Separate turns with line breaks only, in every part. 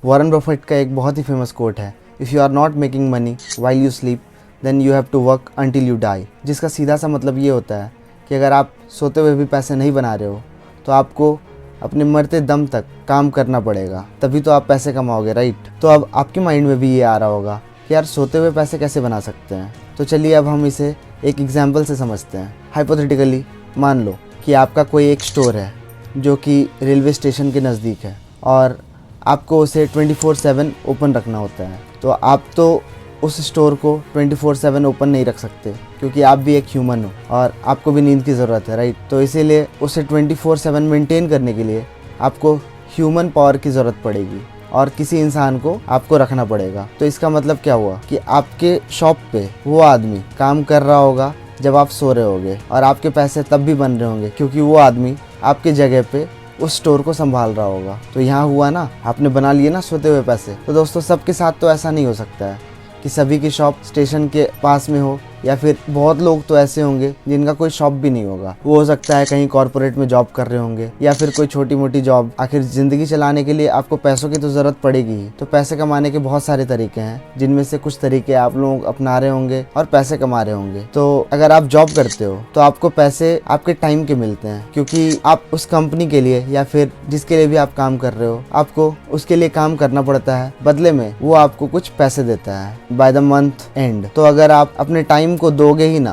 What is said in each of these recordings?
Warren Buffett का एक बहुत ही फेमस कोट है, if you are not making money while you sleep then you have to work until you die. जिसका सीधा सा मतलब ये होता है कि अगर आप सोते हुए भी पैसे नहीं बना रहे हो तो आपको अपने मरते दम तक काम करना पड़ेगा, तभी तो आप पैसे कमाओगे, राइट। तो अब आपके माइंड में भी ये आ रहा होगा कि यार सोते हुए पैसे कैसे बना सकते हैं। तो चलिए अब हम इसे एक एग्जाम्पल से समझते हैं। हाइपोथेटिकली मान लो कि आपका कोई एक स्टोर है जो कि रेलवे स्टेशन के नज़दीक है और आपको उसे 24/7 ओपन रखना होता है। तो आप तो उस स्टोर को 24/7 ओपन नहीं रख सकते क्योंकि आप भी एक ह्यूमन हो और आपको भी नींद की ज़रूरत है, राइट। तो इसीलिए उसे 24/7 मेंटेन करने के लिए आपको ह्यूमन पावर की ज़रूरत पड़ेगी और किसी इंसान को आपको रखना पड़ेगा। तो इसका मतलब क्या हुआ कि आपके शॉप पे वो आदमी काम कर रहा होगा जब आप सो रहे होगे और आपके पैसे तब भी बन रहे होंगे क्योंकि वो आदमी आपके जगह पे उस स्टोर को संभाल रहा होगा। तो यहाँ हुआ ना, आपने बना लिए ना सोते हुए पैसे। तो दोस्तों सबके साथ तो ऐसा नहीं हो सकता है कि सभी की शॉप स्टेशन के पास में हो, या फिर बहुत लोग तो ऐसे होंगे जिनका कोई शॉप भी नहीं होगा। वो हो सकता है कहीं कॉर्पोरेट में जॉब कर रहे होंगे या फिर कोई छोटी मोटी जॉब। आखिर ज़िंदगी चलाने के लिए आपको पैसों की तो ज़रूरत पड़ेगी ही। तो पैसे कमाने के बहुत सारे तरीके हैं, जिनमें से कुछ तरीके आप लोग अपना रहे होंगे और पैसे कमा रहे होंगे। तो अगर आप जॉब करते हो तो आपको पैसे आपके टाइम के मिलते हैं, क्योंकि आप उस कंपनी के लिए या फिर जिसके लिए भी आप काम कर रहे हो आपको उसके लिए काम करना पड़ता है, बदले में वो आपको कुछ पैसे देता है बाय द मंथ एंड। तो अगर आप अपने टाइम को दोगे ही ना,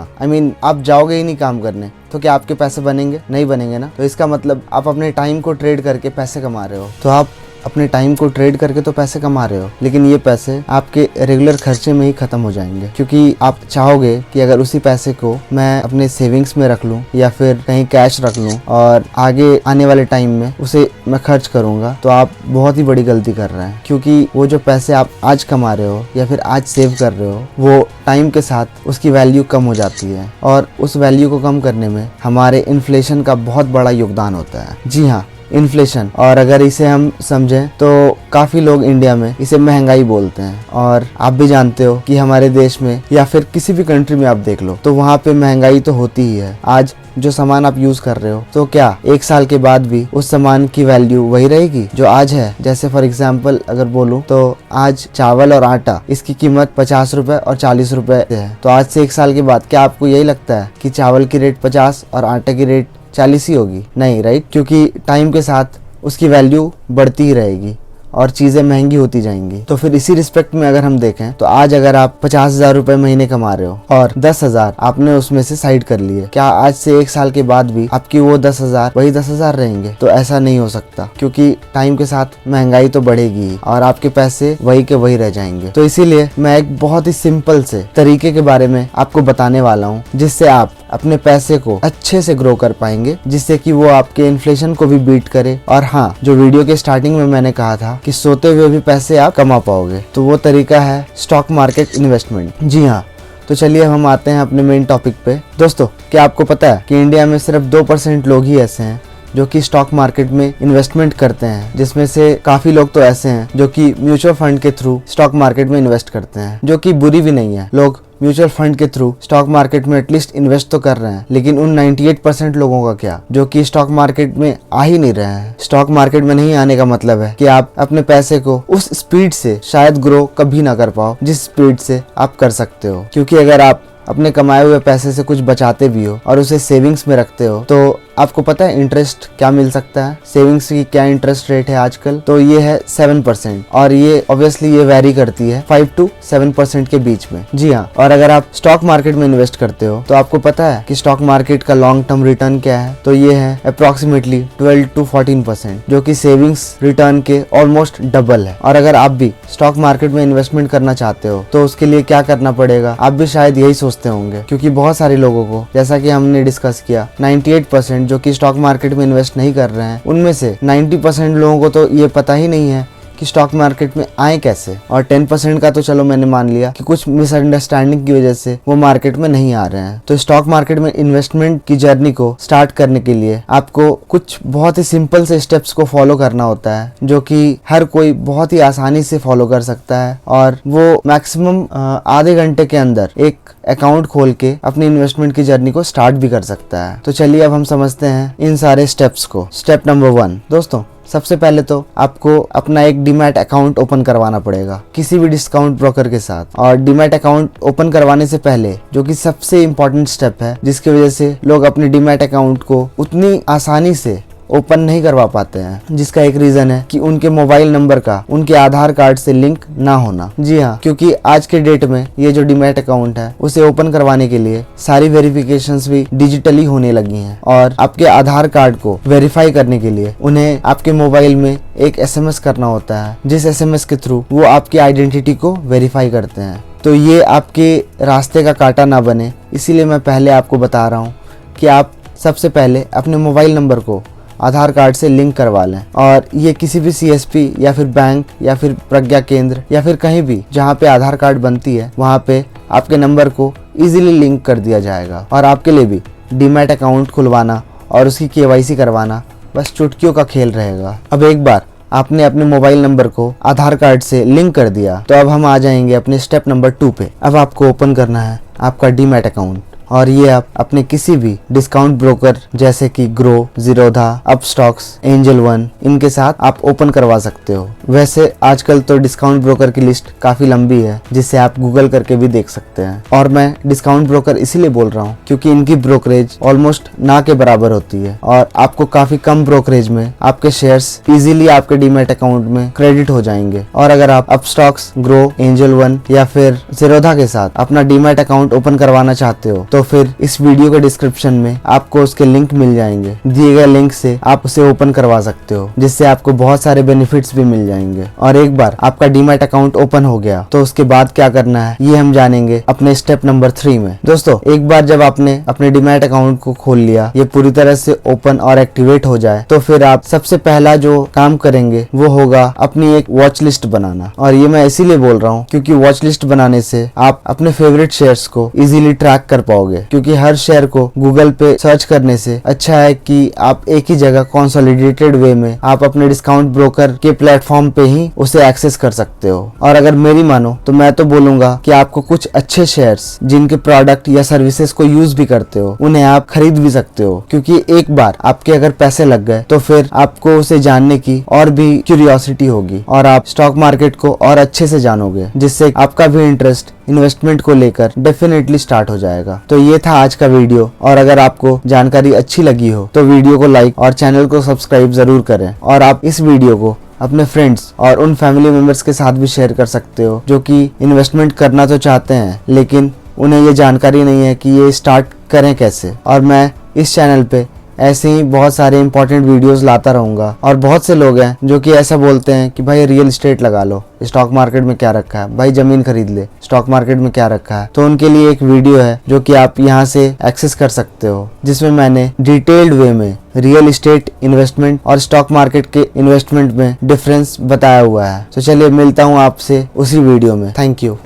आप जाओगे ही नहीं काम करने, तो क्या आपके पैसे बनेंगे? नहीं बनेंगे ना। तो इसका मतलब आप अपने टाइम को ट्रेड करके पैसे कमा रहे हो। तो आप अपने टाइम को ट्रेड करके तो पैसे कमा रहे हो, लेकिन ये पैसे आपके रेगुलर खर्चे में ही खत्म हो जाएंगे, क्योंकि आप चाहोगे कि अगर उसी पैसे को मैं अपने सेविंग्स में रख लूं या फिर कहीं कैश रख लूं और आगे आने वाले टाइम में उसे मैं खर्च करूंगा। तो आप बहुत ही बड़ी गलती कर रहे हैं, क्योंकि वो जो पैसे आप आज कमा रहे हो या फिर आज सेव कर रहे हो वो टाइम के साथ उसकी वैल्यू कम हो जाती है, और उस वैल्यू को कम करने में हमारे इन्फ्लेशन का बहुत बड़ा योगदान होता है। जी हाँ, इन्फ्लेशन। और अगर इसे हम समझें तो काफ़ी लोग इंडिया में इसे महंगाई बोलते हैं, और आप भी जानते हो कि हमारे देश में या फिर किसी भी कंट्री में आप देख लो तो वहाँ पे महंगाई तो होती ही है। आज जो सामान आप यूज़ कर रहे हो तो क्या 1 साल के बाद भी उस सामान की वैल्यू वही रहेगी जो आज है? जैसे फॉर एग्जाम्पल अगर बोलूँ तो आज चावल और आटा, इसकी कीमत 50 रुपए और 40 रुपए है। तो आज से 1 साल के बाद क्या आपको यही लगता है कि चावल की रेट 50 और आटा की रेट 40 ही होगी? नहीं, राइट। क्योंकि टाइम के साथ उसकी वैल्यू बढ़ती ही रहेगी और चीज़ें महंगी होती जाएंगी। तो फिर इसी रिस्पेक्ट में अगर हम देखें तो आज अगर आप 50,000 रुपए महीने कमा रहे हो और 10,000 आपने उसमें से साइड कर लिए, क्या आज से 1 साल के बाद भी आपकी वो 10,000 वही 10,000 रहेंगे? तो ऐसा नहीं हो सकता, क्योंकि टाइम के साथ महंगाई तो बढ़ेगी और आपके पैसे वही के वही रह जाएंगे। तो इसीलिए मैं एक बहुत ही सिंपल से तरीके के बारे में आपको बताने वाला हूँ, जिससे आप अपने पैसे को अच्छे से ग्रो कर पाएंगे, जिससे कि वो आपके इन्फ्लेशन को भी बीट करे। और हाँ, जो वीडियो के स्टार्टिंग में मैंने कहा था कि सोते हुए भी पैसे आप कमा पाओगे, तो वो तरीका है स्टॉक मार्केट इन्वेस्टमेंट। जी हाँ, तो चलिए हम आते हैं अपने मेन टॉपिक पे। दोस्तों, क्या आपको पता है कि इंडिया में सिर्फ 2% लोग ही ऐसे हैं जो कि स्टॉक मार्केट में इन्वेस्टमेंट करते हैं, जिसमें से काफी लोग तो ऐसे हैं जो कि म्यूचुअल फंड के थ्रू स्टॉक मार्केट में इन्वेस्ट करते हैं, जो कि बुरी भी नहीं है। लोग म्यूचुअल फंड के थ्रू स्टॉक मार्केट में एटलीस्ट इन्वेस्ट तो कर रहे हैं, लेकिन उन 98% लोगों का क्या, जो कि स्टॉक मार्केट में आ ही नहीं रहे हैं। स्टॉक मार्केट में नहीं आने का मतलब है कि आप अपने पैसे को उस स्पीड से शायद ग्रो कभी ना कर पाओ जिस स्पीड से आप कर सकते हो। क्योंकि अगर आप अपने कमाए हुए पैसे से कुछ बचाते भी हो और उसे सेविंग्स में रखते हो तो आपको पता है इंटरेस्ट क्या मिल सकता है? सेविंग्स की क्या इंटरेस्ट रेट है आजकल? तो ये है 7%, और ये ऑब्वियसली ये वेरी करती है 5 to 7% के बीच में। जी हाँ, और अगर आप स्टॉक मार्केट में इन्वेस्ट करते हो तो आपको पता है कि स्टॉक मार्केट का लॉन्ग टर्म रिटर्न क्या है? तो ये है अप्रोक्सीमेटली 12 to 14%, जो कि सेविंग्स रिटर्न के ऑलमोस्ट डबल है। और अगर आप भी स्टॉक मार्केट में इन्वेस्टमेंट करना चाहते हो तो उसके लिए क्या करना पड़ेगा? आप भी शायद यही सोचते होंगे, क्योंकि बहुत सारे लोगों को, जैसा कि हमने डिस्कस किया, 98% जो कि स्टॉक मार्केट में इन्वेस्ट नहीं कर रहे हैं, उनमें से 90% लोगों को तो ये पता ही नहीं है कि स्टॉक मार्केट में आए कैसे। और 10% का तो चलो मैंने मान लिया कि कुछ मिसअंडरस्टैंडिंग की वजह से वो मार्केट में नहीं आ रहे हैं। तो स्टॉक मार्केट में इन्वेस्टमेंट की जर्नी को स्टार्ट करने के लिए आपको कुछ बहुत ही सिंपल से स्टेप्स को फॉलो करना होता है, जो कि हर कोई बहुत ही आसानी से फॉलो कर सकता है, और वो मैक्सिमम आधे घंटे के अंदर एक अकाउंट खोल के अपनी इन्वेस्टमेंट की जर्नी को स्टार्ट भी कर सकता है। तो चलिए अब हम समझते हैं इन सारे स्टेप्स को। स्टेप नंबर 1, दोस्तों सबसे पहले तो आपको अपना एक डीमैट अकाउंट ओपन करवाना पड़ेगा किसी भी डिस्काउंट ब्रोकर के साथ। और डीमैट अकाउंट ओपन करवाने से पहले जो कि सबसे इम्पोर्टेंट स्टेप है, जिसकी वजह से लोग अपने डीमैट अकाउंट को उतनी आसानी से ओपन नहीं करवा पाते हैं, जिसका एक रीजन है कि उनके मोबाइल नंबर का उनके आधार कार्ड से लिंक ना होना। जी हाँ, क्योंकि आज के डेट में ये जो डीमैट अकाउंट है उसे ओपन करवाने के लिए सारी वेरिफिकेशंस भी डिजिटली होने लगी हैं। और आपके आधार कार्ड को वेरीफाई करने के लिए उन्हें आपके मोबाइल में एक SMS करना होता है, जिस SMS के थ्रू वो आपकी आइडेंटिटी को वेरीफाई करते हैं। तो ये आपके रास्ते का कांटा ना बने, इसीलिए मैं पहले आपको बता रहा हूँ कि आप सबसे पहले अपने मोबाइल नंबर को आधार कार्ड से लिंक करवा लें। और ये किसी भी CSP या फिर बैंक या फिर प्रज्ञा केंद्र या फिर कहीं भी जहाँ पे आधार कार्ड बनती है वहाँ पे आपके नंबर को इजीली लिंक कर दिया जाएगा। और आपके लिए भी डीमैट अकाउंट खुलवाना और उसकी KYC करवाना बस चुटकियों का खेल रहेगा। अब एक बार आपने अपने मोबाइल नंबर को आधार कार्ड से लिंक कर दिया तो अब हम आ जाएंगे अपने स्टेप नंबर 2 पे। अब आपको ओपन करना है आपका डीमैट अकाउंट, और ये आप अपने किसी भी डिस्काउंट ब्रोकर जैसे कि grow, Zerodha, Upstox, angel one, इनके साथ आप ओपन करवा सकते हो। वैसे आजकल तो डिस्काउंट ब्रोकर की लिस्ट काफी लंबी है, जिसे आप गूगल करके भी देख सकते हैं। और मैं डिस्काउंट ब्रोकर इसीलिए बोल रहा हूँ क्योंकि इनकी ब्रोकरेज ऑलमोस्ट ना के बराबर होती है और आपको काफी कम ब्रोकरेज में आपके शेयर्स इजीली आपके डीमैट अकाउंट में क्रेडिट हो जाएंगे। और अगर आप अपस्टॉक्स, ग्रो, एंजल वन या फिर ज़ीरोधा के साथ अपना डीमैट अकाउंट ओपन करवाना चाहते हो तो फिर इस वीडियो के डिस्क्रिप्शन में आपको उसके लिंक मिल जाएंगे। दिए गए लिंक से आप उसे ओपन करवा सकते हो, जिससे आपको बहुत सारे बेनिफिट्स भी मिल जाएंगे। और एक बार आपका डीमैट अकाउंट ओपन हो गया तो उसके बाद क्या करना है ये हम जानेंगे अपने स्टेप नंबर 3 में। दोस्तों, एक बार जब आपने अपने डीमैट अकाउंट को खोल लिया, ये पूरी तरह से ओपन और एक्टिवेट हो जाए, तो फिर आप सबसे पहला जो काम करेंगे वो होगा अपनी एक वॉच लिस्ट बनाना। और ये मैं इसीलिए बोल रहा हूँ क्योंकि वॉच लिस्ट बनाने से आप अपने फेवरेट शेयर्स को इजीली ट्रैक कर पाओगे, क्योंकि हर शेयर को गूगल पे सर्च करने से अच्छा है कि आप एक ही जगह कंसोलिडेटेड वे में आप अपने डिस्काउंट ब्रोकर के प्लेटफॉर्म पे ही उसे एक्सेस कर सकते हो। और अगर मेरी मानो तो मैं तो बोलूंगा कि आपको कुछ अच्छे शेयर्स जिनके प्रोडक्ट या सर्विसेज को यूज भी करते हो उन्हें आप खरीद भी सकते हो, क्योंकि एक बार आपके अगर पैसे लग गए तो फिर आपको उसे जानने की और भी क्यूरियोसिटी होगी और आप स्टॉक मार्केट को और अच्छे से जानोगे, जिससे आपका भी इंटरेस्ट इन्वेस्टमेंट को लेकर डेफिनेटली स्टार्ट हो जाएगा। तो ये था आज का वीडियो, और अगर आपको जानकारी अच्छी लगी हो तो वीडियो को लाइक और चैनल को सब्सक्राइब जरूर करें। और आप इस वीडियो को अपने फ्रेंड्स और उन फैमिली मेंबर्स के साथ भी शेयर कर सकते हो जो कि इन्वेस्टमेंट करना तो चाहते हैं लेकिन उन्हें ये जानकारी नहीं है कि ये स्टार्ट करें कैसे। और मैं इस चैनल पे ऐसे ही बहुत सारे इंपॉर्टेंट वीडियोस लाता रहूंगा। और बहुत से लोग हैं जो कि ऐसा बोलते हैं कि भाई रियल एस्टेट लगा लो, स्टॉक मार्केट में क्या रखा है, भाई जमीन खरीद ले, स्टॉक मार्केट में क्या रखा है। तो उनके लिए एक वीडियो है जो कि आप यहाँ से एक्सेस कर सकते हो, जिसमें मैंने डिटेल्ड वे में रियल एस्टेट इन्वेस्टमेंट और स्टॉक मार्केट के इन्वेस्टमेंट में डिफरेंस बताया हुआ है। तो चलिए मिलता हूँ आपसे उसी वीडियो में। Thank you.